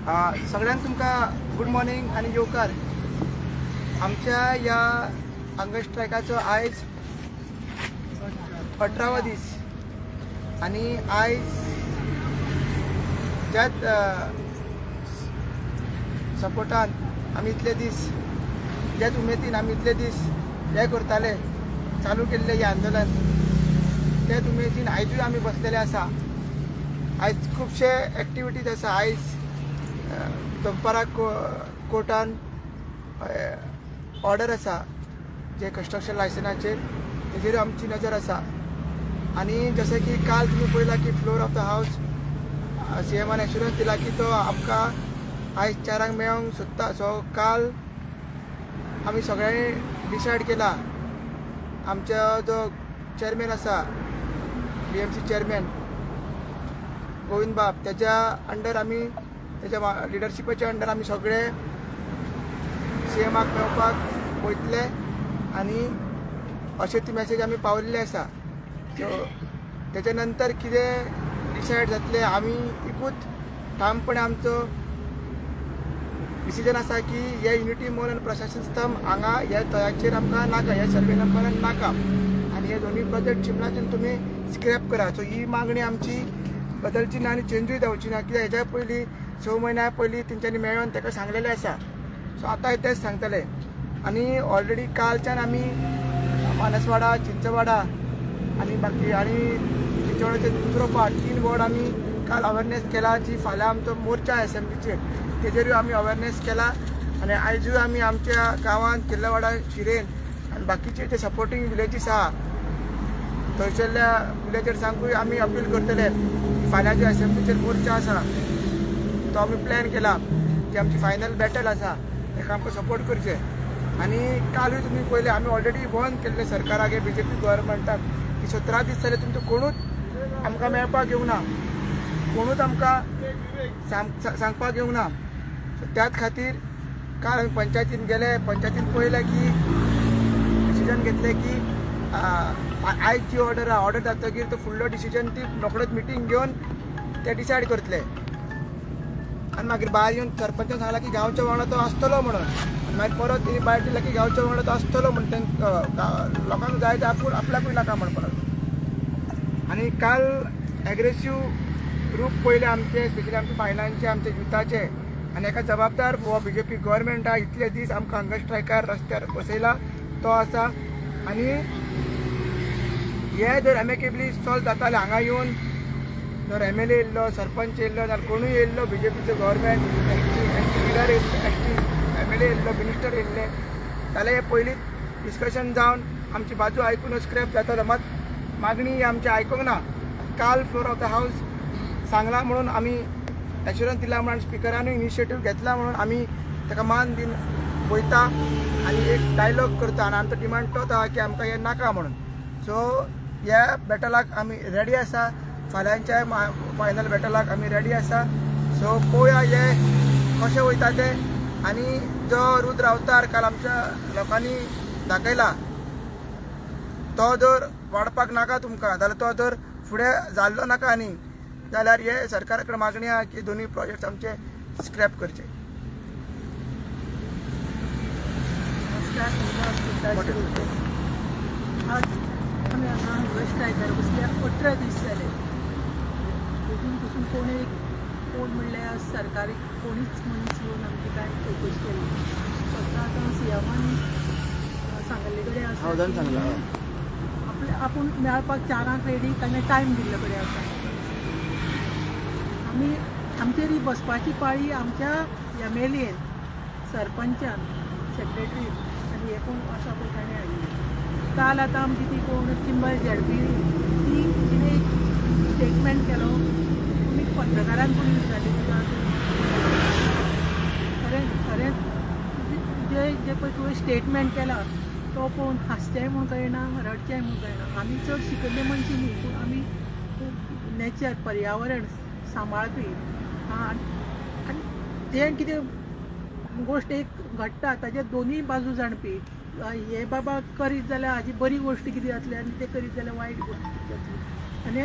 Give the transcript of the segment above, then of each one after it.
सगळ्यांक तुमकां good morning आनी येवकार. आमच्या ह्या हंगर स्ट्रायकाचो आयज 18वा दीस आनी आयज ज्यात सपोर्टान आमी इतले दीस ज्यात उमेदीन आमी इतले दीस हे करताले चालू केल्ले हे आंदोलन त्याच उमेदीन आयजूय आमी बसलेले आसा. आयज खुबशे एक्टिविटीज आसा. आयज दनपारां कोर्टान ऑर्डर आसा जे कन्स्ट्रक्शन लायसनाचेर तेजेर आमची नजर आसा. आनी जशें की काल तुमी पळयला की फ्लोर ऑफ द हावस CMन एश्युरन्स दिला की तो आमकां आयज 4 मेळोंक सोदता. सो काल आमी सगळ्यांनी डिसायड केला. आमचो जो चेअरमॅन आसा BMC चेअरमॅन गोविंद बाब त्याच्या अंडर आमी त्याच्या लिडरशिपाच्या अंडर आमी सगळे CMक मेळपाक वयतले आनी अशें ती मॅसेज आमी पावयल्ली आसा. सो तेच्या नंतर कितें डिसायड जातलें आमी एकूच ठामपणे आमचो डिसिजन आसा की हे युनिटी मॉल आनी प्रशासन स्तंभ हांगा ह्या तळ्याचेर आमकां नाका, ह्या सर्वे नंबरान नाका आनी हे दोनूय प्रोजेक्ट चिमणाच्यान तुमी स्क्रॅप करा. सो ही मागणी आमची बदलची ना आनी चेंजूय जावची ना. कित्याक हेच्या पयलीं 6 म्हयन्या पयलीं तेंच्यांनी मेळोन ताका सांगलेलें आसा. सो आतां तेच सांगतले. आनी ऑलरेडी कालच्यान आमी मानसवाडा, चिंचवाडा आनी बाकी आनी चिंचवाडाचे दुसरो पार्ट 3 वॉर्ड आमी काल अवेरनेस केला. जी फाल्यां आमचो मोर्चा असेंब्लीचेर तेजेरूय आमी अवेरनेस केला. आनी आयजूय आमी आमच्या गांवांत किल्लवाडा, शिरेन आनी बाकीचे जे सपोर्टींग विलेजीस आहा थंयसरल्या विलेजर्सांकूय आमी अपील करतले. फाल्यां जे असेंब्लीचेर मोर्चा आसा तो आमी प्लॅन केला. जी आमची फायनल बॅटल आसा ताका आमकां सपोर्ट करचे. आनी कालूय तुमी पयले आमी ऑलरेडी वॉर्न केल्ले सरकाराक BJP गव्हर्मेंटाक की 17 दीस जाले तुमचो कोणूच आमकां मेळपाक येवना, कोणूच आमकां सांगपाक येवना. त्याच खातीर काल आमी पंचायतीन गेले. पंचायतीन पळयलें की डिसिजन घेतलें की आयज जी ऑर्डर जातकीर तो फुडलो डिसिजन ती रोखडोच मिटींग घेवन ते डिसायड करतले. आनी मागीर भायर येवन सरपंचान सांगला की गांवच्या वांगडा तो आसतलो म्हणून. मागीर परत तेणी भायर दिला की गांवच्या वांगडा तो आसतलो म्हणून लोकांक जाय ते आपल्याकूय नाका म्हण परत. आनी काल एग्रेसीव रूप पयले आमचे स्पेशली आमच्या बायलांचे, आमच्या युथाचे. आनी हाका जबाबदार हो BJP गव्हर्मेंट आहा. इतले दीस आमकां हंगर स्ट्रायकार रस्त्यार बसयला तो आसा. आनी हे जर एमेकेबली सॉल्व जाताले हांगा येवन जर MLA येयल्लो, सरपंच येयल्लो नाल्यार कोणूय येयल्लो BJPचो गव्हर्मेंट एंटी लिडर MLA येयल्लो, मिनिस्टर येयल्ले जाल्यार हे पयलींच डिस्कशन जावन आमची बाजू आयकून स्क्रॅप जातालो. मात मागणी आमची आयकूंक ना. काल फ्लोर ऑफ द हावस सांगला म्हणून आमी एश्युरन्स दिला म्हणून स्पिकरानूय इनिशिएटीव घेतला म्हणून आमी ताका मान दिन वयता आनी एक डायलॉग करता. आनी आमचो डिमांड तोच आहा की आमकां हें नाका म्हणून. सो ह्या बॅटलाक आमी रेडी आसा. फाल्यांच्या फायनल बॅटलाक आमी रेडी आसा. सो पळोवया हे कशें वयता ते. आनी जो रुद्र अवतार काल आमच्या लोकांनी दाखयला तो जर वाडपाक नाका तुमकां जाल्यार तो जर फुडें जाल्लो नाका आनी जाल्यार हे सरकारा कडेन मागणी आहा की दोनूय प्रोजेक्ट्स आमचे स्क्रॅप करचे. आज आमी हांगा हंगर स्ट्रायकार बसल्या 18 दीस जाले. तेतून पसून कोण म्हणल्यार सरकारी कोणीच मनीस येवन आमची कांय चवकशी केली. फक्त आतां CMन सांगले कडेन आसा आपूण मेळपाक 4 रेडी ताणें टायम दिल्ले कडेन आसा. आमी आमचेर ही बसपाची पाळी आमच्या MLAन, सरपंचान, सेक्रेटरी आनी हे कोण आसा पळय ताणें हाडली. काल आतां आमची ती कोण चिंबल ZP ती तिणें एक स्टेटमेंट केलो. तुमी पत्रकारान कोण विचारली तुका खरें जे पळय तुवें स्टेटमेंट केला तो पळोवन हांसचेंय म्हूण कळना, रडचेंय म्हूण कळना. आमी चड शिकल्ले मनशी न्ही पूण आमी नेचर, पर्यावरण सांबाळपी. आनी जें कितें गोश्ट एक घडटा ताजे दोनूय बाजू जाणपी. हे बाबा करीत जाल्यार हाजी बरी गोश्ट कितें जातली आनी ते करीत जाल्यार वायट गोश्ट कितें जातली. आनी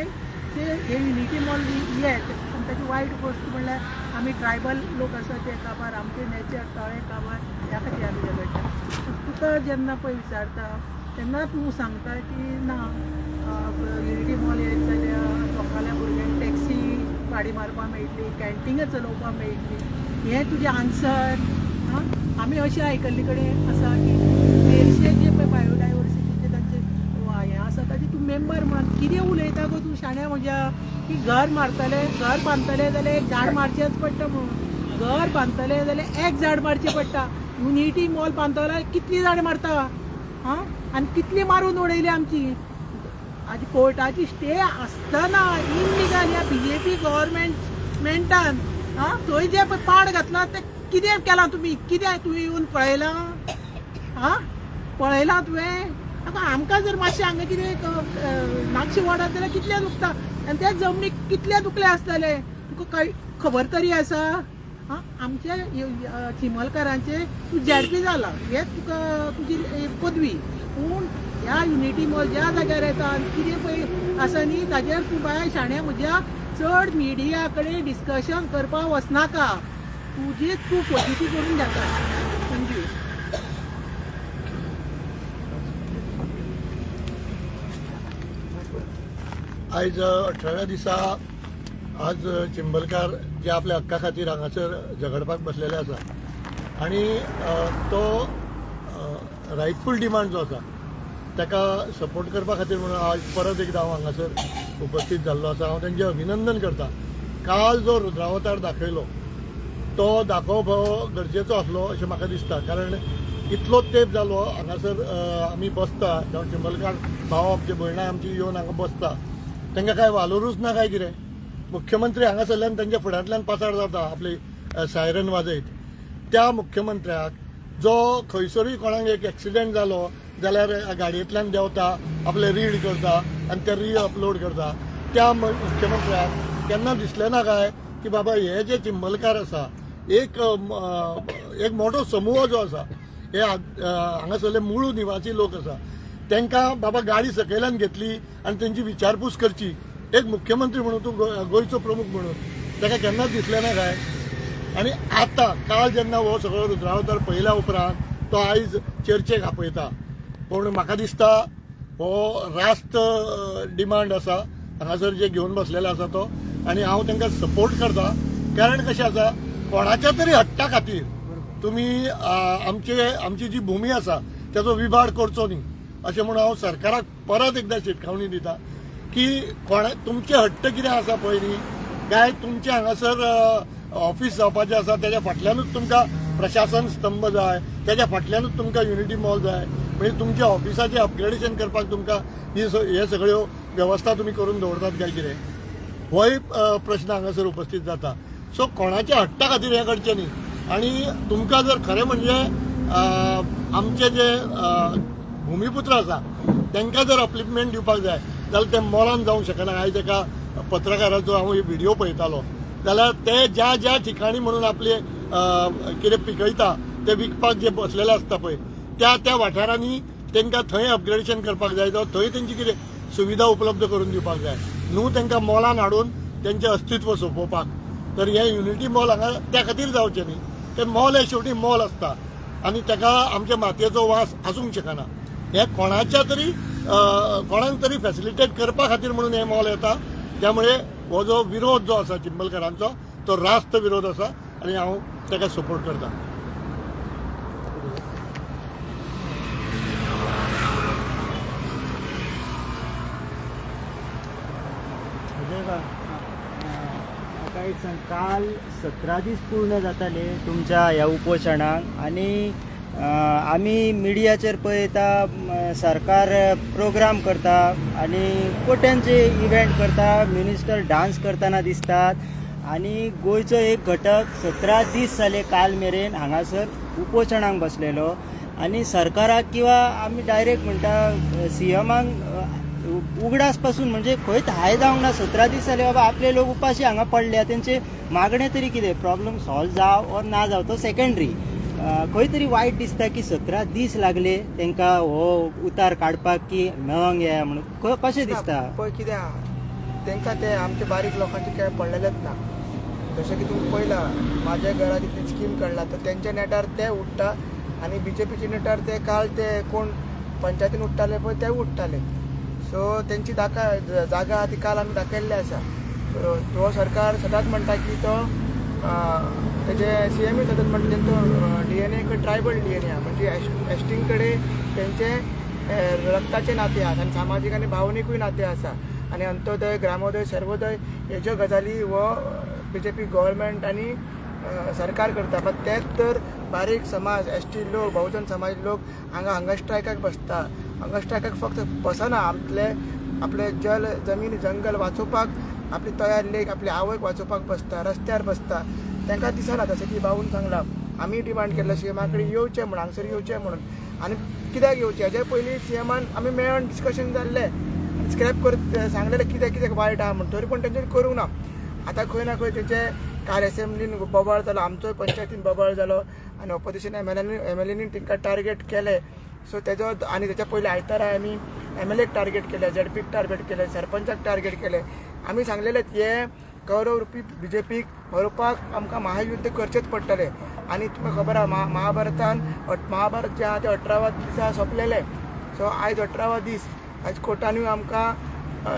आमचे हे युनिटी मॉल हे पूण ताची वायट गोष्ट म्हणल्यार आमी ट्रायबल लोक आसा ते काबार आमचे नेचर तळे काबार ह्या खातीर आमी झगडटा. तुका जेन्ना पळय विचारता तेन्ना तूं सांगता की ना युनिटी मॉल येत जाल्यार लोकांल्या भुरग्यांक टॅक्सी गाडी मारपाक मेळटली, कॅन्टीन चलोवपाक मेळटली, हें तुजें आन्सर. आमी अशें आयकल्ले कडेन आसा की मेरशे जे पळय बायोडायवर्सिटीचे तांचे हें आसा ताचे तूं मेंबर म्हण कितें उलयता गो तूं शाण्या म्हज्या की घर बांदतले जाल्यार एक झाड मारचेंच पडटा म्हणून. घर बांदतले जाल्यार एक झाड मारचें पडटा. युनिटी मॉल बांदतलो कितलीं झाड मारता आनी कितलीं मारून उडयली आमची. आजी कोर्टाची स्टे आसतना इनलिगल ह्या BJP गव्हर्मेंटान थंय जे पळय पाड घातला ते कितें केलां तुमी? कितें तुवें येवन पळयलां? पळयलां तुवें? आमकां जर मातशें हांगा कितें नागशे वाडात जाल्यार कितले दुखता आनी त्या जमनीक कितले दुखले आसतले तुका खबर तरी आसा? आमच्या चिमलकारांचे तूं ZP जाला हेच तुका तुजी पदवी. पूण ह्या युनिटी मॉल ज्या जाग्यार येता आनी कितें पळय आसा न्ही ताजेर तूं बाय शाण्या म्हज्या चड मिडिया कडेन डिस्कशन करपाक वचनाका. तुजीच तूं फजिती करून घेता. थँक्यू. आयज 18व्या दिसा आज चिंबलकार जे आपल्या हक्का खातीर हांगासर झगडपाक बसलेले आसा आनी तो रायटफूल डिमांड जो आसा ताका सपोर्ट करपा खातीर म्हणून आज परत एकदा हांव हांगासर उपस्थित जाल्लो आसा. हांव तांचें अभिनंदन करता. काल जो रुद्रावतार दाखयलो तो दाखोवप हो गरजेचो आसलो अशें म्हाका दिसता. कारण इतलो तेंप जालो हांगासर आमी बसता जावं चिंबलकार भाव आमचे भयणां आमची येवन हांगा बसता तांकां काय वालोरूच ना काय कितें? मुख्यमंत्री हांगासरल्यान तांच्या फुड्यांतल्यान पासार जाता आपली सायरन वाजयत. त्या मुख्यमंत्र्याक जो खंयसरूय कोणाक एक एक्सिडेंट जालो जाल्यार गाडयेंतल्यान देंवता, आपले रीड करता आनी ते अपलोड करता, त्या मुख्यमंत्र्याक केन्ना दिसलें ना काय की बाबा हे जे चिंबलकार आसा एक मोठो समूह जो आसा हे हांगासरले मूळ निवासी लोक आसा तांकां बाबा गाडी सकयल्यान घेतली आनी तेंची विचारपूस करची. एक मुख्यमंत्री म्हणून तूं गोंयचो प्रमुख म्हणून ताका केन्नाच दिसलें ना काय? आनी आतां काल जेन्ना हो सगळो रुद्रावतार पळयल्या उपरांत तो आयज चर्चेक आपयता. पूण म्हाका दिसता हो रास्त डिमांड आसा हांगासर जे घेवन बसलेले आसा तो. आनी हांव तांकां सपोर्ट करता. कारण कशें आसा कोणाच्या तरी हट्टा खातीर तुमी आमची जी भुमी आसा ताचो विबाड करचो न्ही अशें म्हणून हांव सरकाराक परत एकदां शिटकावणी दिता की तुमचे हट्ट कितें आसा पळय न्ही काय तुमचे हांगासर ऑफिस जावपाचें आसा तेज्या फाटल्यानूच तुमकां प्रशासन स्तंभ जाय, तेज्या फाटल्यानूच तुमकां युनिटी मॉल जाय. म्हणजे तुमच्या ऑफिसाचें अपग्रेडेशन करपाक तुमकां हे सगळ्यो वेवस्था तुमी करून दवरतात काय कितें? होय प्रश्न हांगासर उपस्थित जाता. सो कोणाच्या हट्टा खातीर हें करचें न्ही. आनी तुमकां जर खरें म्हणजे आमचे जे भुमिपुत्र आसा तांकां जर अपलिपमेंट दिवपाक जाय जाल्यार ते मॉलान जावंक शकना. आयज एका पत्रकाराचो हांव व्हिडिओ पळयतालो जाल्यार ते ज्या ज्या ठिकाणी म्हणून आपले कितें पिकयता ते विकपाक जे बसलेले आसता पळय त्या वाठारांनी तांकां थंय अपग्रेडेशन करपाक जाय जावं थंय तेंची कितें सुविधा उपलब्ध करून दिवपाक जाय. न्हू तांकां मॉलान हाडून तेंचें अस्तित्व सोंपोवपाक. तर हे युनिटी मॉल हांगा त्या खातीर जावचें न्ही. ते मॉल हे शेवटी मॉल आसता आनी ताका आमच्या मातयेचो वास आसूंक शकना. हे कोणाक तरी फॅसिलिटेट करपा खातीर म्हणून हे मॉल येता. त्यामुळे हो जो विरोध जो आसा चिंबलकारांचो तो रास्त विरोध आसा आनी हांव ताका सपोर्ट करता. काल 17 दीस पूर्ण जाताले तुमच्या ह्या उपोशणाक आनी आमी मिडियाचेर पळयता सरकार प्रोग्राम करता आनी कोट्यांचे इव्हेंट करता, मिनिस्टर डान्स करतना दिसतात आनी गोंयचो एक घटक 17 दीस जाले काल मेरेन हांगासर उपोशणाक बसलेलो आनी सरकाराक किंवा आमी डायरेक्ट म्हणटा CMाक उगडास पासून म्हणजे खंयच हाय जावंक ना. 17 दीस जाले बाबा आपले लोक उपाशी हांगा पडल्या. तेंचे मागणे तरी कितें प्रॉब्लेम सॉल्व जाव ऑर ना जाव तो सेकंडरी. खंय तरी वायट दिसता की 17 दीस लागले तांकां हो उतार काडपाक की मेळोंक येया म्हणून. कशें दिसता? पळय कितें तांकां ते आमच्या बारीक लोकांचे काय पडलेलेच ना. जशें की तुम्ही पळयला म्हाज्या घरा तितली स्कीम काडला तर तेंच्या नेटार ते उठता आनी BJPच्या नेटार ते काल ते कोण पंचायतीन उठ्ठाले पळय ते उठ्ठाले. सो तेंची जागा ती काल आमी दाखयल्ली आसा. तो सरकार सदांच म्हणटा की तो तेजे CMय सदांच म्हणटा तो DNA ट्रायबल DNA आहा, म्हणजे एसटी कडेन तेंचे रक्ताचे नाते आहात आनी सामाजीक आनी भावनीकूय नाते आसा. आनी अंत्योदय, ग्रामोदय, सर्वोदय हेज्यो गजाली हो BJP गव्हर्मेंट आनी सरकार करता. बट तेच तर बारीक समाज, ST लोक, बहुजन समाज लोक हांगा स्ट्रायकाक बसता. हांगा स्ट्रायकाक फक्त बसना, आपले जल, जमीन, जंगल वाचोवपाक, आपली तयार लेक, आपली आवक वाचोवपाक बसता, रस्त्यार बसता. तांकां दिसना जशें की बाबून सांगला आमी डिमांड केल्लो CMा कडेन येवचें म्हणून, हांगसर येवचें म्हणून. आनी कित्याक येवचें हेजे पयलीं CMान आमी मेळोन डिस्कशन जाल्लें, स्क्रॅप कर सांगलेलें कित्याक वायट आहा म्हणून, तरी पूण तेंच्यांनी करूंक ना. आतां खंय ना खंय तेंचे काल असेंब्लीन बोबाळ जालो, आमचोय पंचायतीन बोबाळ जालो आनी ऑपोजिशन MLAनी तांकां टार्गेट केले. सो तेजो आनी तेच्या पयलीं आयतारा आमी MLAक टार्गेट केले, ZPक टार्गेट केले, सरपंचाक टार्गेट केले. आमी सांगलेलें हे गौरव रुपी BJPक हरोवपाक आमकां महायुद्ध करचेंच पडटलें. आनी तुमकां खबर आहा महाभारत जें आहा तें 18 दिसा सोंपलेलें. सो आयज 18 दीस, आयज कोर्टानूय आमकां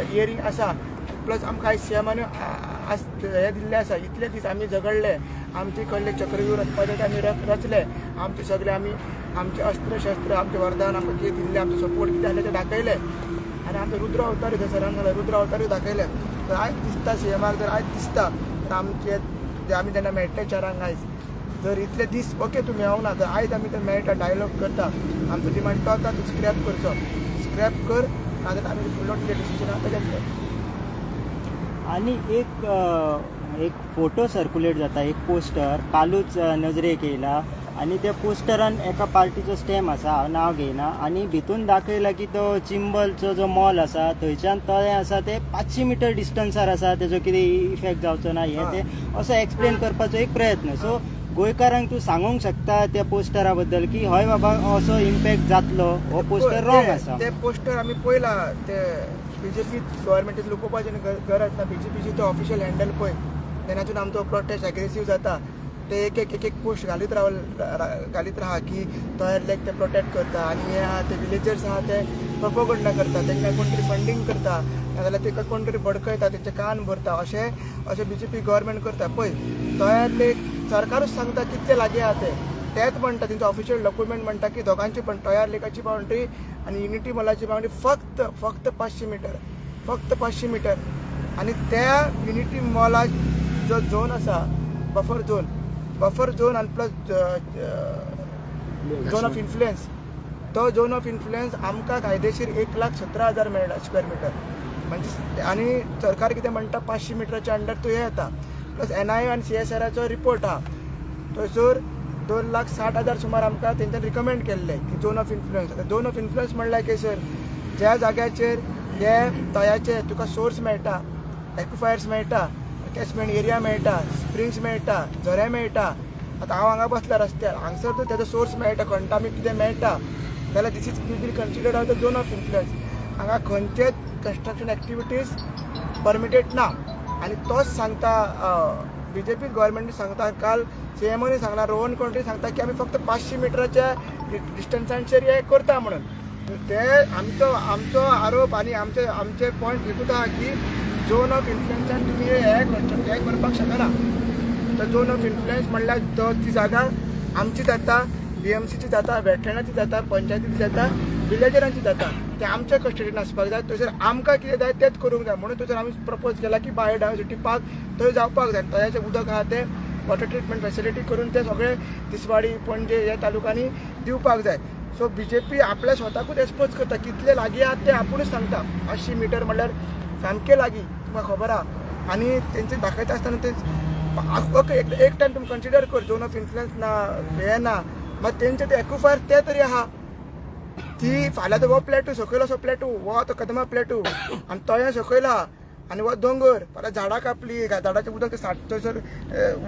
हियरींग आसा, प्लस आमकां आयज CMानूय हे दिल्लें आसा. इतले दीस आमी झगडले, आमचे कडले चक्रव्यूह रचपाचे आमी रचले, आमचे सगळे आमचे अस्त्र शस्त्र, आमचे वरदान आमकां कितें दिल्लें, आमचो सपोर्ट कितें आसलें तें दाखयलें. आनी आमचे रुद्र अवतारूय सरान जाल्यार रुद्र अवतारूय दाखयले. तर आयज दिसता CMाक, जर आयज दिसता तर आमचे जे आमी जेन्ना मेळटले चारांक आयज, जर इतले दीस ओके तुमी येवना, तर आयज आमी तर मेळटा, डायलॉग करता, आमचो डिमांड तो आतां स्क्रॅप करचो, स्क्रॅप कर, नाजाल्यार आमी फुडलो डिसिजन आतां घेतलो. आणि एक फोटो सर्क्युलेट जाता, एक पोस्टर कालूच नजरेक येयला आणि त्या पोस्टरान एका पार्टीचो स्टॅम्प आसा, हांव नांव घेयना, आणि भितून दाखयला की तो चिंबलचो जो मॉल आसा थंयच्यान तळें आसा ते 500 मीटर डिस्टन्सार आसा, तेजो कितें इफेक्ट जावचो ना हें ते असो एक्सप्लेन करपाचो एक प्रयत्न. सो गोंयकारांक तूं सांगूंक शकता त्या पोस्टरा बद्दल की हय बाबा असो इम्पॅक्ट जातलो, हो पोस्टर रॉंग आसा. ते पोस्टर आमी पळयला, ते BJP गव्हर्मेंटान लुकोवपाचें गरज ना. BJPची तो ऑफिशियल हँडल पळय, तेन्नाच्यान आमचो प्रोटेस्ट एग्रेसीव जाता. ते एक पोस्ट घालीत राहा की तयार लेक ते प्रोटेक्ट करता, आनी हे आहा ते विलेजर्स आहा ते प्रोपोगंडा करता, तांकां कोण तरी फंडींग करता, नाजाल्यार तांकां कोण तरी भडकयता, तेंचे कान भरता, अशें BJP गव्हर्मेंट करता. पळय तयार लेक सरकारूच सांगता कितले लागीं आहा तेच म्हणटा, तेंचो ऑफिशियल डॉक्युमेंट म्हणटा की दोगांची पण तयार लेकाची बाउंड्री आनी युनिटी मॉलाची बाउंड्री फक्त 500 मीटर, फक्त 500 मीटर. आनी त्या युनिटी मॉलाक जो झोन आसा, बफर झोन आनी प्लस झोन ऑफ इन्फ्लुएन्स, तो झोन ऑफ इन्फ्लुएन्स आमकां कायदेशीर 1,17,000 मेळटा स्क्वेअर मिटर. म्हणजे आनी सरकार कितें म्हणटा 500 मिटराच्या अंडर तो हे येता. प्लस NIA आनी CSRचो रिपोर्ट आहा, थंयसर 2,60,000 सुमार आमकां तेंच्यान रिकमेंड केल्ले की zone of influence. Zone of influence म्हणल्यार कैसर ज्या जाग्याचेर हे तळ्याचे तुका सोर्स मेळटा, एक्विफायर्स मेळटा, कॅचमेंट एरिया मेळटा, स्प्रिंग्स मेळटा, झरे मेळटा. आतां हांव हांगा बसला रस्त्यार, हांगसर जर तेजो सोर्स मेळटा, खंटामी कितें मेळटा, जाल्यार this is be considered as the zone of influence. हांगा खंयचेच कन्स्ट्रक्शन एक्टिविटीज परमिटेड ना. आनी तोच सांगता BJP गव्हर्मेंट सांगता, काल CMoनी सांगला, रोहन कोंट्री सांगता की आमी फक्त 500 मिटराच्या डिस्टन्साचेर हे करता म्हणून. ते आमचो आरोप आनी आमचे पॉयंट एकूच आहा की झोन ऑफ इन्फ्लुएन्सान तुमी हे करपाक शकना. तर झोन ऑफ इन्फ्लुएन्स म्हणल्यार ती जागा आमची जाता, BMCची जाता, वेटलँडाची जाता, पंचायतीची जाता, विलेजरांची जाता. ते आमच्या कस्टडीन आसपाक जाय. थंयसर आमकां कितें जाय तेंच करूंक जाय म्हणून थंयसर आमी प्रपोज केला की बायोडायवर्सिटी पार्क थंय जावपाक जाय. तळ्याचें उदक आहा तें वॉटर ट्रिटमेंट फॅसिलिटी करून ते सगळे तिसवाडी, पणजे ह्या तालुकांनी दिवपाक जाय. सो BJP आपल्या स्वताकूच एक्सपोज करता, कितले लागीं आहात ते आपुणूच सांगता. 500 मिटर म्हणल्यार सामके लागीं, तुमकां खबर आहा. आनी तेंचे दाखयता आसतना ते ओके एक टायम तुमी कन्सिडर कर, झोन ऑफ इन्फ्लुएन्स ना, हे ना, मात तेंचे ते एक्विफायर ते तरी आहा. ती फाल्यां तो हो प्लेटू सकयल असो प्लेटू, हो तो कदमा प्लेटू, आनी तळें सकयल आहा, आनी हो दोंगर. फाल्यां झाडां कापली, झाडाचें उदक थंयसर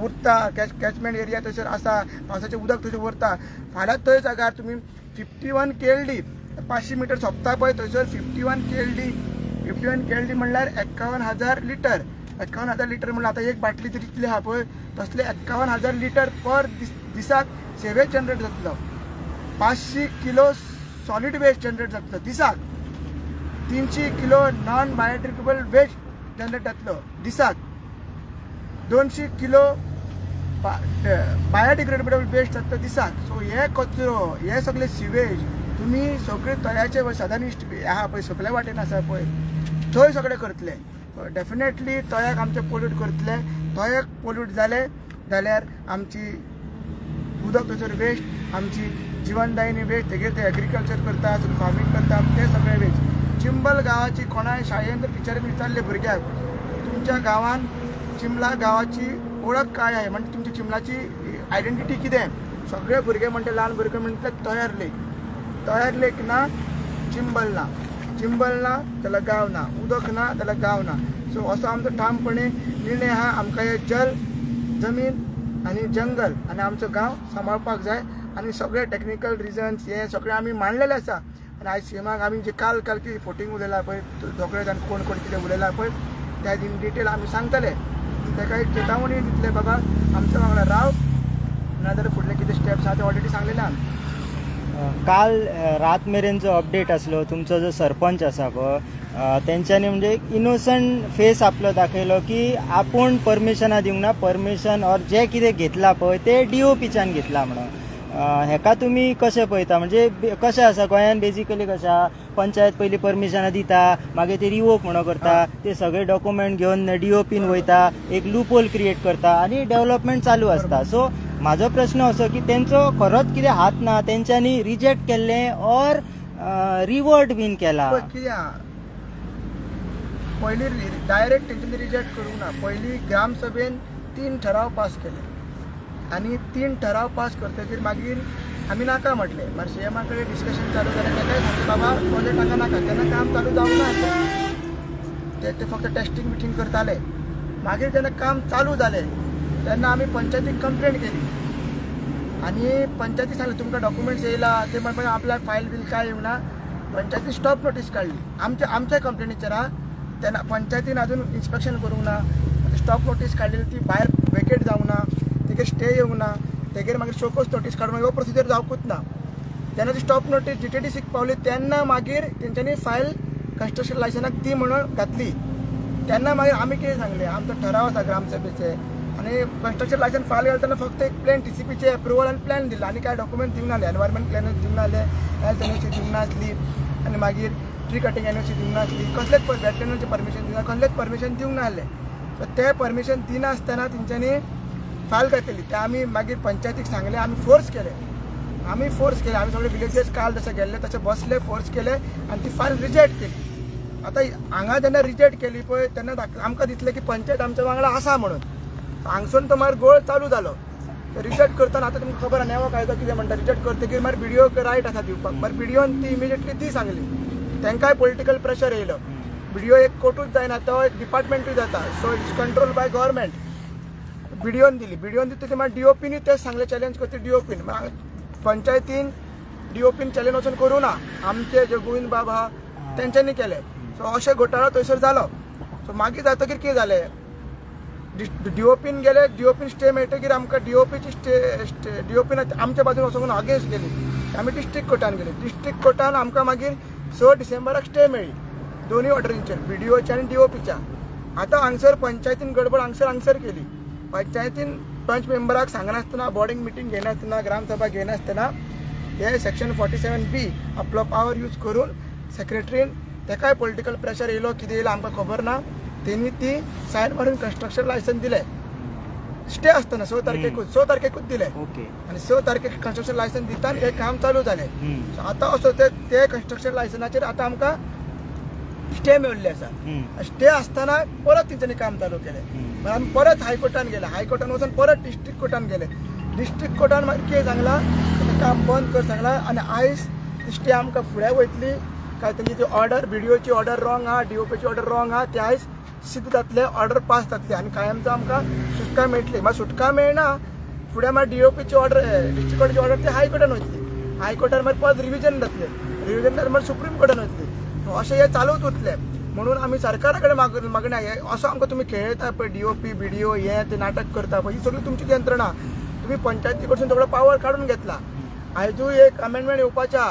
उरता, कॅचमेंट एरिया थंयसर आसा, पावसाचें उदक थंयसर उरता. फाल्यां थंय जाग्यार तुमी 51 KLD 500 मिटर सोंपता पळय, थंयसर 51 KLD EF-D1 केल्ली म्हणल्यार 51,000 लिटर. 51,000 लिटर म्हणल्यार आतां एक बाटली तरी इतली आहा पळय तसले 51,000 लिटर पर दिसाक सेवेज जनरेट जातलो. 500 किलो सॉलिड वेस्ट जनरेट जातलो दिसाक. 300 kilo non biodegradable waste generate जातलो दिसाक. 200 किलो बायोडिग्रेडेबल वेस्ट जातलो दिसाक. सो हे कचरो हे सगळे सिवेज तुमी सगळे तळ्याचे सदानिश्ट आहा पळय सगळे वाटेन आसा पळय थंय सगळे करतले. डेफिनेटली तळ्याक आमचे पोल्यूट करतले. तळ्याक पोल्यूट जाले जाल्यार आमची उदक थंयसर वेस्ट आमची जिवनदायिनी वेस्ट तेगेर ते एग्रीकल्चर करता फार्मींग करता ते सगळे वेस्ट. चिंबल गांवाची कोणाय शाळेंत टिचरीन विचारले भुरग्याक तुमच्या गांवान चिंबला गांवाची ओळख काय आहे म्हणजे तुमच्या चिंबलाची आयडेंटिटी कितें. सगळे भुरगे म्हणटे ल्हान भुरगे म्हणटा तयार लेक. तयार लेक ना चिंबल ना. चिंबल ना जाल्यार गांव ना. उदक ना जाल्यार गांव ना. सो असो आमचो ठामपणे निर्णय आहा आमकां हे जल जमीन आनी जंगल आनी आमचो गांव सांबाळपाक जाय. आनी सगळे टॅक्निकल रिजन्स हे सगळे आमी मांडलेले आसा. आनी आयज सीएमाक आमी जे काल कितें फोटींग उलयला पळय सगळे जाण कोण कोण कितें उलयला पळय त्या इन डिटेल आमी सांगतले. ताका एक चेतावणी दितले बाबा आमच्या वांगडा राव नाजाल्यार फुडले कितें स्टेप्स आहा ते ऑलरेडी सांगलेले आमी. काल रात मेरेनचो अपडेट आसलो तुमचो जो सरपंच आसा पळय तेंच्यांनी म्हणजे इनोसंट फेस आपलो दाखयलो की आपूण परमिशनां दिवंक ना. परमिशन ऑर जे कितें घेतला पळय ते DOPच्यान घेतला म्हणून. हेका तुमी कशें पळयता म्हणजे कशें आसा गोंयान बेजिकली कशें आसा पंचायत पयलीं परमिशनां दिता मागीर ते रिवोक म्हणून करता ते सगळे डॉक्युमेंट घेवन DOPन वयता एक लूप होल क्रिएट करता आनी डेव्हलपमेंट चालू आसता. सो म्हाजो प्रश्न असो की तेंचो खरोच कितें हात ना तेंच्यांनी रिजेक्ट केल्लें ऑर रिवर्ट बीन केला. पयलीं डायरेक्ट तेंच्यांनी रिजेक्ट करूंक ना. पयलीं ग्रामसभेन 3 ठराव पास केले आनी 3 ठराव पास करतकीर मागीर आमी नाका म्हटले. मागीर सीएमा कडेन डिस्कशन चालू जालें तेन्ना सांगलें बाबा प्रोजेक्ट हांगा नाका. तेन्ना काम चालू जावंक ना ते फक्त टेस्टींग बिटींग करताले. मागीर जेन्ना काम चालू जालें तेन्ना आमी पंचायतीक कंप्लेंट केली आनी पंचायतीक सांगलें तुमकां डॉक्युमेंट्स येयला ते म्हणून आपल्याक फायल बील कांय येवना. पंचायतीन स्टॉप नोटीस काडली आमच्या कंप्लेनीचेर. तेन्ना पंचायतीन अजून इन्स्पेक्शन करूंक ना. स्टॉप नोटीस काडलेली ती भायर वेकेट जावंक ना तेगे स्टे येवंक ना. तेगेर मागीर शोकोस नोटीस काडून ह्यो प्रोसिजर जावंकूच ना. तेन्ना ती स्टॉप नोटीस GTDCक पावली तेन्ना मागीर तेंच्यांनी फायल कन्स्ट्रक्शन लायसनाक ती म्हणून घातली. तेन्ना मागीर आमी कितें सांगलें आमचो ठराव आसा ग्रामसभेचे आनी कन्स्ट्रक्शन लायसन फायल घालतना फक्त एक प्लॅन TCPचे एप्रुवल आनी प्लॅन दिला आनी कांय डॉक्युमेंट दिवंक नासले. एनवायरमेंट प्लॅन दिवंक नासले हेल्थ एनओसी दिवंक नासली आनी मागीर ट्री कटींग एनओसी दिवंक नासली. कसलेच वेटलँडांचे परमिशन दिवंक कसलेच परमिशन दिवंक नासले. सो ते परमिशन दिना आसतना तेंच्यांनी फायल घातलेली. ते आमी मागीर पंचायतीक सांगलें आमी फोर्स केले. आमी सगळे विलेजेस काल जशे गेल्ले तशे बसले फोर्स केले आनी ती फायल रिजेक्ट केली. आतां हांगा जेन्ना रिजेक्ट केली पळय तेन्ना आमकां दिसलें की पंचायत आमच्या वांगडा आसा म्हणून. हांगसून तो मागीर गोळ चालू जालो. रिजेक्ट करतना आतां तुमकां खबर आहा नेवो कायदो कितें म्हणटा. रिजेक्ट करतकीर मागीर BDOक रायट आसा दिवपाक. मागीर BDOन ती इमिजिएटली ती सांगली. तांकांय पॉलिटिकल प्रेशर येयलो. BDO एक कोर्टूच जायना तो एक डिपार्टमेंटूय जाता. So it's control by government. BDOन दिली दिता मागीर DOPनी तेच सांगले चॅलेंज करता DOPन. पंचायतीन DOPन चॅलेंज वचून करूं ना. आमचे जे गोविंद बाब आहा तेंच्यांनी केले. सो अशें घोटाळो थंयसर जालो. सो मागीर जातकीर कितें जालें DOPन गेले. DOPन स्टे मेळटकीर आमकां DOPची DOPन आमच्या बाजून वचून अगेन्स्ट गेली. आमी डिस्ट्रिक्ट कोर्टान गेले. डिस्ट्रिक्ट कोर्टान आमकां मागीर 6 डिसेंबराक स्टे मेळ्ळी दोनूय ऑर्डरींचेर BDOच्या आनी DOPच्या. आतां हांगसर पंचायतीन गडबड हांगसर केली. पंचायतीन पंच मेंबराक सांगनासतना बोर्डिंग मिटींग घेनासतना ग्रामसभा घेनासतना हे सेक्शन 47B आपलो पावर यूज करून सेक्रेटरीन तेकाय पॉलिटिकल प्रेशर येयलो कितें येयलो आमकां खबर ना. तेणी ती सायन मारून कन्स्ट्रक्शन लायसन दिलें स्टे आसतना 6 तारखेकूच दिलें. आनी 6 तारखेक कन्स्ट्रक्शन लायसन दिता आनी तें काम चालू जालें. सो आतां असो ते कन्स्ट्रक्शन लायसनाचेर आतां आमकां स्टे मेळिल्ले आसा. स्टे आसतना परत तेंच्यांनी काम चालू केलें. आमी परत हायकोर्टान गेले. हायकोर्टान वचून परत डिस्ट्रिक्ट कोर्टान गेले. डिस्ट्रिक्ट कोर्टान मागीर कितें सांगलां काम बंद कर सांगलां आनी आयज स्टे आमकां फुडें वयतली काय तेंची ती ऑर्डर BDOची ऑर्डर रॉंग आहा DOPची ऑर्डर रॉंग आहा ते आयज सिद्ध जातले ऑर्डर पास जातली आनी कायमचो आमकां सुटका मेळटली. मागीर सुटका मेळना फुडें मागीर DOPची ऑर्डर डिस्ट्रिक्ट कोर्टाची ऑर्डर ती हायकोर्टान वयतली. हायकोर्टान मागीर परत रिविजन जातलें. रिविजन जाल्यार मागीर सुप्रीम कोर्टान वयतली. अशें हे चालूच उरतलें. म्हणून आमी सरकारा कडेन मागणी आहे असो आमकां तुमी खेळयता पळय DOP BDO हे ते नाटक करता पळय ही सगळी तुमची यंत्रणा तुम्ही पंचायती कडसून सगळो पावर काढून घेतला आयजूय एक अमेंडमेंट येवपाच्या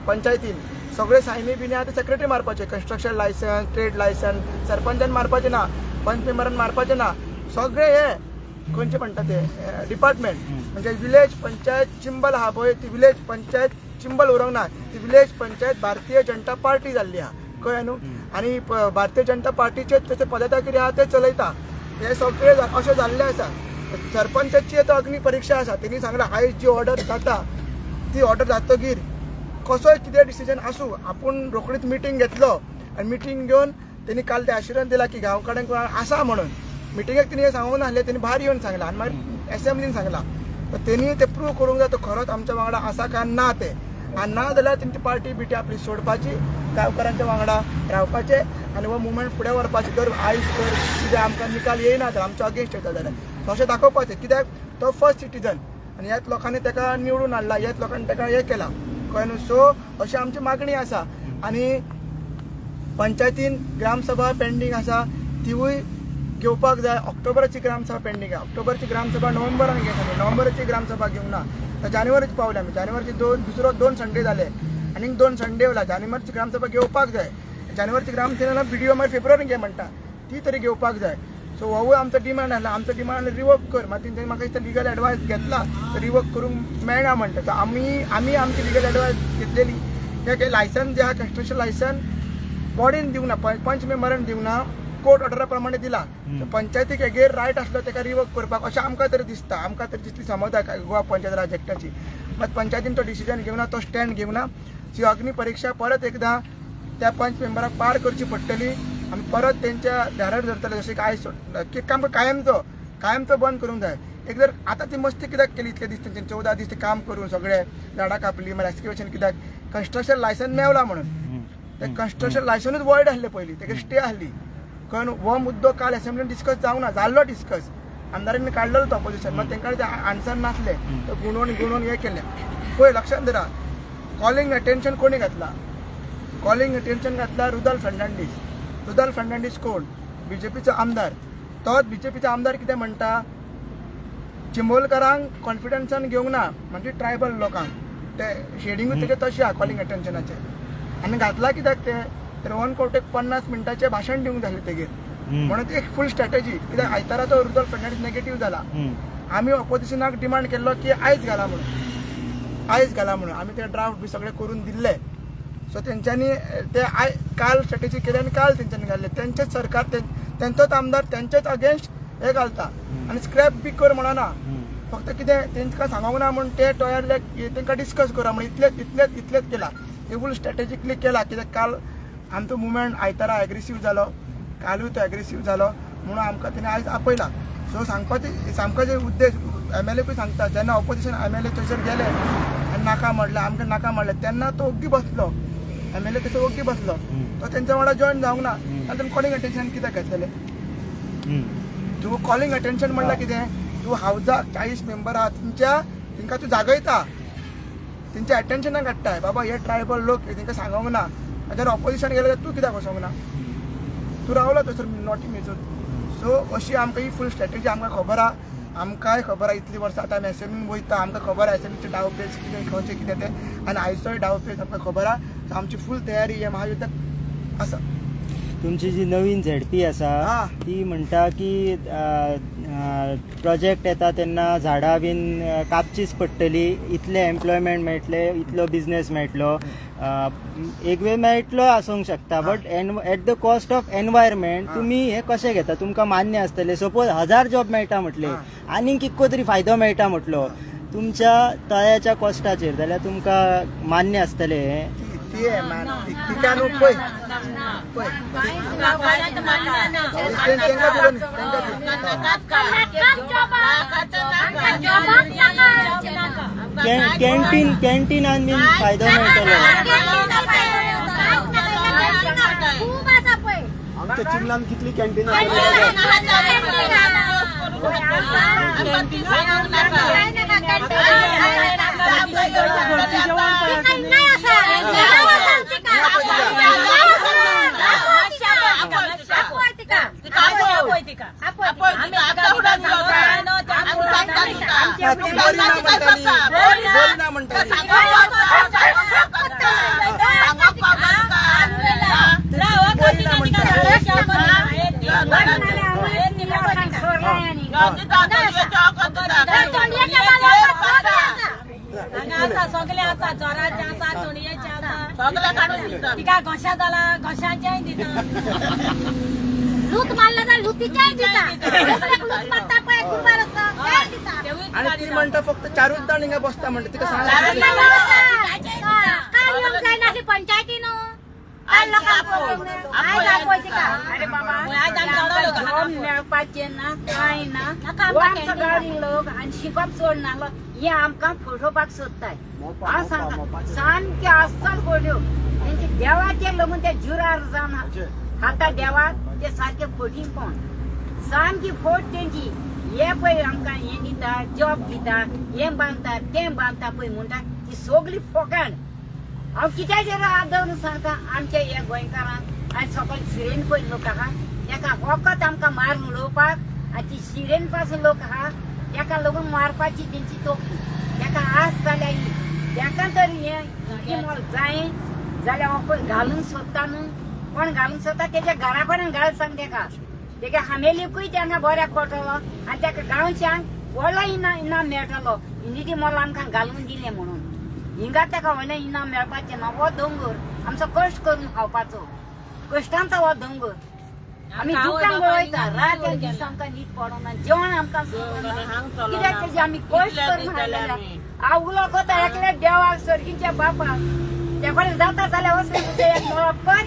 पंचायतीन सगळे सायनी बिनी आतां सेक्रेटरी मारपाचे कन्स्ट्रक्शन लायसन्स ट्रेड लायसन्स सरपंचान मारपाचे ना पंच मेंबरान मारपाचे ना सगळे हे खंयचे म्हणटा ते डिपार्टमेंट म्हणजे विलेज पंचायत चिंबल आहा पळय ती विलेज पंचायत चिंबल उरोंक ना ती विलेज पंचायत भारतीय जनता पार्टी जाल्ली आहा कळ्ळें न्हू आनी भारतीय जनता पार्टीचे त्याचे पदाधिकारी आहा ते चलयता हे सगळे अशें जाल्लें आसा सरपंचाची आतां अग्नी परीक्षा आसा तेणी सांगला आयज जी ऑर्डर जाता ती ऑर्डर जातकीर कसोय कितें डिसिजन आसूं आपूण रोखडीच मिटींग घेतलो आनी मिटींग घेवन तेणी काल ते आशिर्वाद दिला की गांवकड्यांक आसा म्हणून मिटींगेक तेणी सांगूंक नासलें तेणी भायर येवन सांगला आनी मागीर एसेंब्लीन सांगला तर तेणी ते प्रूव करूंक जाय तो खरोच आमच्या वांगडा आसा काय ना ते आनी ना जाल्यार तेणी ती पार्टी बिटी आपली सोडपाची गांवकारांच्या वांगडा रावपाचे आनी हो मुवमेंट फुडें व्हरपाचे जर आयज जर कितें आमकां निकाल येयना तर आमच्या अगेन्स्ट येता जाल्यार तशें दाखोवपाचें कित्याक तो फर्स्ट सिटीजन आनी ह्याच लोकांनी ताका निवडून हाडला ह्याच लोकांनी ताका हें केलां कळ्ळें न्हू सो अशी आमची मागणी आसा आनी पंचायतीन ग्रामसभा पेंडींग आसा तिवूय घेवपाक जाय ऑक्टोबराची ग्रामसभा पेंडींग आहे ऑक्टोबरची ग्रामसभा नोव्हेंबरान घेतली नोव्हेंबराची ग्रामसभा घेवंक ना तर जानेवारीच पावले आमी जानेवारीचे दोन संडे जाले आनी 2 संडे उरला जानेवारीची ग्रामसभा घेवपाक जाय जानेवारीची ग्रामसभा BDO मागीर फेब्रुवारीन घे म्हणटा ती तरी घेवपाक जाय सो हो आमचो डिमांड आसला आमचो डिमांड रिवोक कर मागीर तेंच्यांनी म्हाका दिसता लिगल एडवायस घेतला तर रिवोक करूंक मेळना म्हणटा सो आमी आमची लिगल एडवायस घेतलेली कित्याक लायसन्स जे आहा कन्स्ट्रक्शन लायसन्स बॉडीन दिवंक ना पंच मेंबरान दिवंक ना कोर्ट ऑर्डरा प्रमाणे दिला पंचायतीक हेगेर रायट आसलो ताका रिवोक करपाक अशें आमकां तरी दिसता आमकां तरी दिसली समज गोवा पंचायत राज एक्टाची मात पंचायतीन तो डिसिजन घेवना तो स्टँड घेवना ती अग्नी परीक्षा परत एकदां त्या पंच मेंबराक पार करची पडटली आमी परत तेंच्या दारार धरतले जशें आयज आमकां कायमचो बंद करूंक जाय एक जर आतां ती मस्ती कित्याक केली इतले दीस तेंच्यानी 14 दीस ते काम करून सगळे झाडां कापली मागीर एक्सक्युवेशन कित्याक कन्स्ट्रक्शन लायसन्स मेवला म्हणून ते कन्स्ट्रक्शन लायसनूच वॉयड आसलें पयलीं तेका स्टे आसली कळ्ळें हो मुद्दो काल असेंब्लीन डिस्कस जावंक ना जाल्लो डिस्कस आमदारांनी काडलेलो तो ऑपोजिशन मात तेंकां ते आन्सर नासले तो गुणोवन हें केलें पळय लक्षात धरा कॉलिंग अटेन्शन कोणी घातला कॉलिंग अटेन्शन घातला रुदल फर्नांडीस कोण BJPचो आमदार तोच BJPचो आमदार कितें म्हणटा चिंबोलकारांक कॉन्फिडन्सान घेवंक ना म्हणजे ट्रायबल लोकांक ते शेडिंगूच तेजे तशें आहा कॉलिंग अटेन्शनाचें आनी घातला कित्याक ते रोहन कोर्टेक 50 मिनटाचें भाशण दिवंक जालें तेगेर म्हणून ती एक फूल स्ट्रॅटेजी कित्याक आयतारा तो रुदल फर्नांडीस नेगेटीव जाला आमी ऑपोजिशनाक डिमांड केल्लो की आयज घाला म्हणून आमी ते ड्राफ्ट बी सगळे करून दिल्ले सो तेंच्यांनी ते काल स्ट्रॅटेजी केली आनी काल तेंच्यांनी घाल्ले तेंचेच सरकार तेंचोच आमदार तेंचेच अगेन्स्ट हे घालता आनी स्क्रॅप बी कर म्हणना फक्त कितें तेंकां सांगूंक ना म्हूण ते टॉयर तेंकां डिस्कस करा म्हण इतलेच केला हे फूल स्ट्रॅटेजिकली केला कित्याक काल आमचो मुवमेंट आयतारा एग्रेसीव जालो कालूय तो एग्रेसीव जालो म्हणून आमकां तेणें आयज आपयला सो सांगपाचे उद्देश MLA सांगता जेन्ना ऑपोजिशन MLA थंयसर गेले आनी नाका म्हणलें आमकां नाका म्हणलें तेन्ना तो ओग्गी बसलो MLA थंयसर ओग्गी बसलो तो तेंच्या वांगडा जॉयन जावंक ना आनी तेणें कॉलिंग अटेन्शन कित्याक घेतलेलें तूं कॉलिंग अटेन्शन म्हणल्यार कितें तूं हावजाक 40 मेंबर आहा तेंकां तूं जागयता तेंच्या अटेन्शनाक हाडटाय बाबा हे ट्रायबल लोक तेंकां सांगोंक ना जर ऑपोजिशन गेलें जाल्यार तूं कित्याक वचोंक ना तूं रावलो थंयसर नॉटी मेजून सो अशी आमकां ही फूल स्ट्रॅटेजी आमकां खबर आहा आमकांय खबर आहा इतलीं वर्सां आतां आमी एसेंब्लीन वयता आमकां खबर आहा एसेंब्लीचे डावपेच कितें खंयचे कितें तें आनी आयचोय डावपेच आमकां खबर आहा सो आमची फूल तयारी हे महायुद्धाक आसा तुमची जी नवीन ZP आसा ती म्हणटा की प्रोजेक्ट येता तेन्ना झाडां बीन कापचीच पडटली इतले एम्प्लॉयमेंट मेळटले इतलो बिझनेस मेळटलो एक वेळ मेळटलो आसूंक शकता but at the cost of environment तुमी हे कशें घेता तुमकां मान्य आसतलें सपोज 1000 जॉब मेळटा म्हटले आनीक कितको तरी फायदो मेळटा म्हटलो तुमच्या तळ्याच्या कॉस्टाचेर जाल्यार तुमकां मान्य आसतलें हें कॅन्टीनान बीन फायदो मेळटलो आमच्या चिंगलान कितली कॅन्टीन जेवण ती बरी ना म्हणटाली, बरी ना म्हणटाली. सगळे आसा जोराचे आसा तोणयेचे आसा तिका घोशा जाला घोशांचेय दिता लूट मारला तर लुटीचेय दिता लूट मारता पळय कुंभार असता तेय दिता आणि ती म्हणटा फक्त 4च जाण हिंगा बसता म्हणटा तिका सांगा काय नियम जायना ती पंचायतीन काय लोकांक आय दाखवायची का अरे बाबा मेळपाचे ना काय ना आमचं गाडी लोक आणि शिकप सोडणार हे आमकां फटोवपाक सोदताय हांव सांगता सामके आसतात गोड्यो तेंचे देवाचे लागून ते जुरार जावन हाता देवाक ते सारखे फटींग कोण सामकी फट तेंची हे पळय आमकां हे दिता जॉब दिता हे बांदता तें बांदता पळय म्हणटा ती सगळी फोकाण हांव कित्याचेर हात दवरून सांगता आमच्या ह्या गोंयकारांक आयज सकाळी सिरेन पळय लोक आहा तेका वखद आमकां मारून उडोवपाक आनी ती सिरेन पासून लोक आहा तेका लागून मारपाची तेंची तोखी तेका आस जाल्या ही तेका तर हे जाय जाल्यार हो पळय घालून सोदता न्हू कोण घालून सोदता तेच्या घरा कडेन घाल सांग तेका हामेलीकूय तेन्ना बऱ्याक पडटलो आनी तेका गांवच्यान व्हडलो इनाम मेळटलो युनिटी मॉल आमकां घालून दिलें म्हणून हिंगा तेका व्हडलें इनाम मेळपाचें ना हो दोंगर आमचो कश्ट करून खावपाचो कश्टांचो हो दोंगर आमी दुकान वळयता रात एक दीस आमकां न्हीद पडना जेवण आमकां कित्याक तेजे आमी कश्ट करून हाडलेले हांव उलो कोता एकल्या देवाक सर्गीच्या बापाक ते कडेन जाता जाल्यार वचून एक मळप कर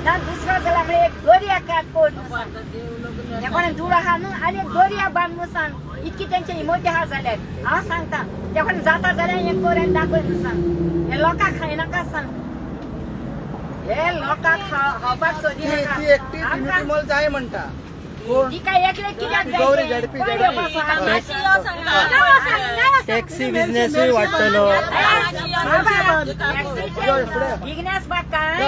ना दुसरो जाल्यार म्हळ्यार एक दोरया काड कोड ते कडेन दूड आहा न्हू आनी एक दोरया बांद सांग इतकी तेंचे इमोजी आहा जाल्यार हांव सांगता ते कडेन जाता जाल्यार एक कोऱ्यान दाखय न्हू सांग हे लोकांक खायनाका सांग हे लोकांक खावपाक सोदी ती एकटी युनिटी मॉल जाय म्हणटा कोण ती काय एकले कित्याक गौरी झडपी टॅक्सी बिझनेसूय वाडटलो बिझनेस काय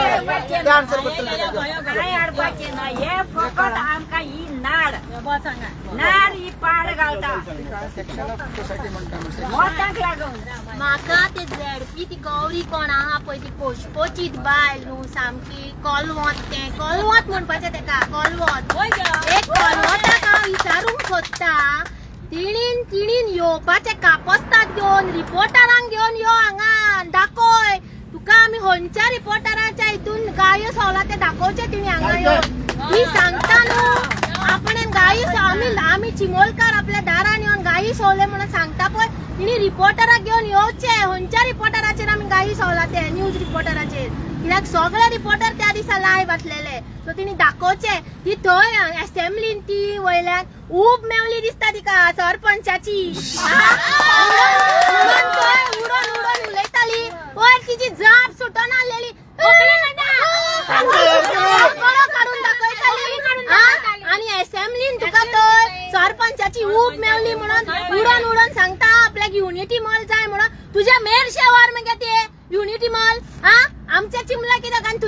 हाडपाचे ना हे फकत आमकां ही नाड नाड ही पाड घालता मोतांक लागून म्हाका ते झेडपी ती गौरी कोण आहा पळय ती पोचपोचीत बायल न्हू सामकी कॉलवत म्हणपाचें तेका कॉलवत एक कॉलवताक हांव विचारूंक सोदता तिणीन येवपाचें कापस्ताद घेवन रिपोर्टरांक घेवन यो हांगा दाखय तुका आमी खंयच्या रिपोर्टराच्या हितून गायो सवला ते दाखोवचे तिणी हांगा येवन ती सांगता न्हू आपणेन गायी आमी चिमोलकार आपल्या दारान येवन गायी सवले म्हणून सांगता पळय तिणी रिपोर्टराक घेवन येवचे खंयच्या रिपोर्टराचेर आमी गायी सवला ते न्यूज रिपोर्टराचेर कित्याक सगळे रिपोर्टर त्या दिसा लायव्ह आसलेले सो तिणी दाखोवचे ती थंय असेंब्लीन ती वयल्यान ऊब मेवली दिसता तिका सरपंचाची उडोन उलयताली पण तिची जाप सुटोन आसलेली काडून दाखयताली आणि असेंब्लीन तुका थंय सरपंचाची ऊब मेवली म्हणून उडोन सांगता आपल्याक युनिटी मॉल जाय म्हणून तुझ्या मेरशे वर मगे ते युनिटी मॉल आमच्या चिमला कित्याक आनी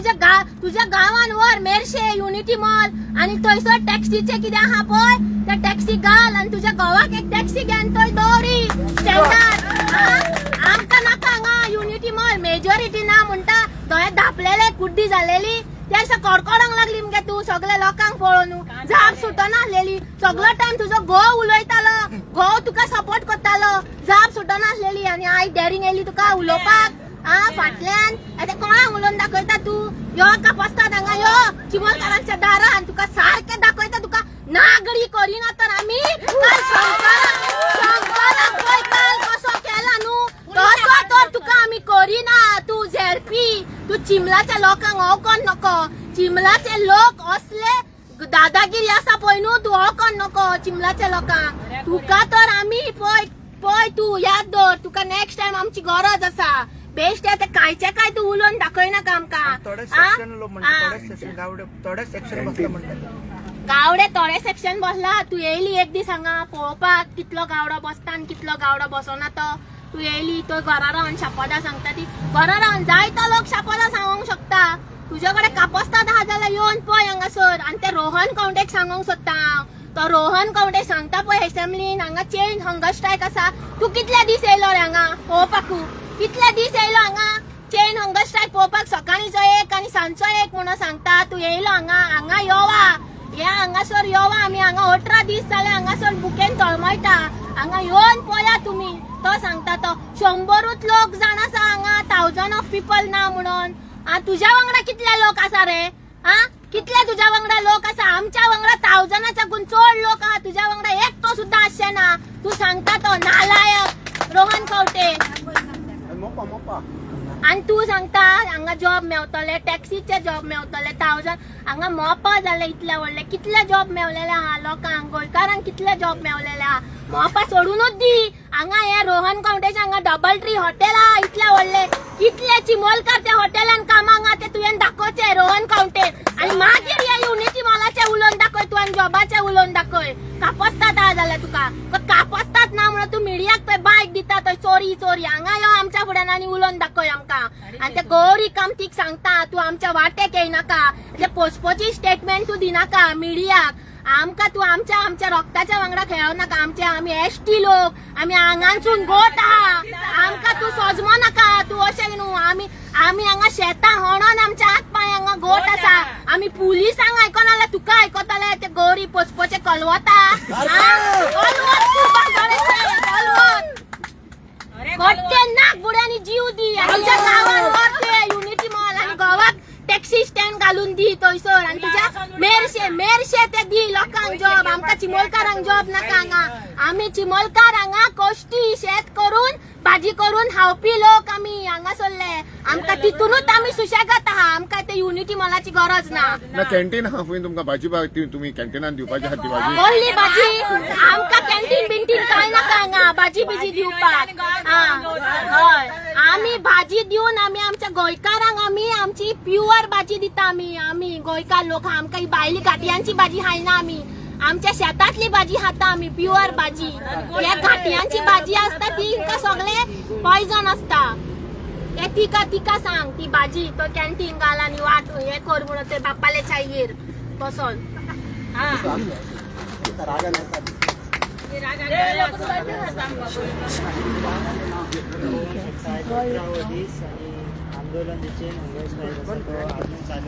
तुझ्या गांवान वर मेरशे युनिटी मॉल आणि थंयसर टॅक्सीचे कितें आहा पळय त्या टॅक्सी घाल आणि तुझ्या घोवाक एक टॅक्सी घे आनी थंय दवरी स्टँडार आमकां नाका हांगा युनिटी मॉल मेजॉरिटी ना म्हणटा थंय धापलेले कुड्डी जालेली त्या दिसा कडकडोंक लागली मगे तू सगळे लोकांक पळोवन जाप सुटना आसलेली सगळो टायम तुजो घोव उलयतालो घोव तुका सपोर्ट करतालो जाप सुटना आसलेली आनी आयज डॅरिंग येयली तुका उलोवपाक फाटल्यान आतां कोणाक उलोवन दाखयता तू यो कापस्ताद हांगा यो चिमलकारांच्या दारान तुका सारकें दाखयता तुका नागडी करिना तर आमी शंकराक पळय काल कसो केला न्हू तसो तर तुका आमी करिना तू झेडपी तू चिमलाच्या लोकांक ओळखोन नको चिमलाचे लोक असले दादागिरी आसा पळय न्हू तू ओळखोन नको चिमलाच्या लोकांक तुका तर आमी पळय तू याद दवर तुका नेक्स्ट टायम आमची गरज आसा बेस्ट आहे कायचे काय तू उलोवन दाखयनाका आमकां गावडे थोडे सेक्शन बसला तू येयली एक दीस हांगा पळोवपाक कितलो गावडो बसता आनी कितलो गावडो बसना तो तू येयली तो घरा रावन शापोदा सांगता ती घरा रावन जायतो लोक शापोदा सांगूंक शकता तुझ्या कडेन कापस्ताद आहा जाल्यार येवन पळय हांगासर आनी ते रोहन कौंडेक सांगूंक सोदता हांव तो रोहन कवडे सांगता पळय असेंब्लीन हांगा चेन हंगर स्ट्रायक आसा. तू कितले दीस येयलो रे हांगा पळोवपाकू? कितले दीस येयलो हांगा चेन हंगर स्ट्रायक पळोवपाक? सकाळीचो एक आनी सांजचो एक म्हणून सांगता. तू येयलो हांगा योवा, ह्या हांगासर योवा. आमी हांगा 18 दीस जाले हांगासर बुकेन तळमळटा. हांगा येवन पळया तुमी. तो सांगता तो 100 लोक जाण आसा हांगा, 1000 ऑफ पीपल ना म्हणून. तुझ्या वांगडा कितले लोक आसा रे? कितले तुझ्या वांगडा लोक आसा? आमच्या वांगडा 1000च्याकून चड लोक आहा. तुझ्या वांगडा एकटो सुद्धा आसचे ना. तू सांगता तो नालायक रोहन कवटे. आणि तू सांगता हांगा जॉब मेवतले, टॅक्सीचे जॉब मेवतले 1000. हांगा मोपा जाले इतले व्हडले. कितले जॉब मेवलेले आहा लोकांक? गोंयकारांक कितले जॉब मेवलेले आहा? मोपा सोडूनच दी. हांगा हे रोहन कवटेचे हांगा डबल ट्री हॉटेल आहा इतले व्हडले. कितले चिमोलकार त्या हॉटेलान कामाक आहा ते तुवें दाखोवचे रोहन कवटे. आणि मागीर हे युनिटी मॉलाचे उलोवन दाखय, तुवें जॉबाचे उलोवन दाखय. कापस्तात आहा जाल्यार तुका कापस्तात ना म्हणून तू मिडियाक पळय बायक दिता थंय चोरी चोरी. हांगा यो आमच्या फुड्यान आनी उलोवन दाखय आमकां. आणि ते गौरी कामतीक सांगता तू आमच्या वाटेक येयनाका. ते पोस्टपोची स्टेटमेंट तू दिनाका मिडियाक. आमकां तू आमच्या रक्ताच्या वांगडा खेळव नाका. आमी एसटी लोक, आमी हांगांसून गोट आहा. आमकां तू सोजमो नाका. तू अशें न्हू. आमी हांगा शेतां होणोन आमच्या हात पांय हांगा गोट आसा. आमी पुलिसांक आयकोना जाल्यार तुका आयकतले. ते गौरी पोस्पोचे कलवता गोट्टे नाक बुड्यांनी जीव दी. तुझ्या गावान व्हर युनिटी मॉल आणि गावाक टॅक्सी स्टँड घालून दी थंयसर. आणि तुझ्या मेरशे ते दी लोकांक जॉब. आमकां चिमोलकारांक जॉब नाका हांगा. आमी चिमोलकार हांगा कोश्टी शेत करून भाजी करून खावपी लोक आमी हांगा सरले. आमकां तितूनच आमी सुशेगात आहा. आमकां ते युनिटी मॉलाची गरज ना. कॅन्टीन आहा पळय तुमकां भाजी तुम्ही कॅन्टीनान दिवपाची आहात ती भाजी. व्हडली भाजी. आमकां कॅन्टीन बिंटीन काय नाका हांगा भाजी बिजी दिवपाक. हय आमी भाजी दिवन आमी आमच्या गोंयकारांक आमची प्युअर भाजी दिता. आमी गोंयकार लोक आमकां ही भायली घाटयांची भाजी खायना. आमी आमच्या शेतातली भाजी खाता. आमी प्युअर भाजी. ह्या घाटयांची भाजी असता ती सगळे पॉयझन असता. तिका सांग ती भाजी तो कॅन्टीन घाल आणि वाट हे कर म्हणून ते बापाले चायगीर बसोन. आंदोलन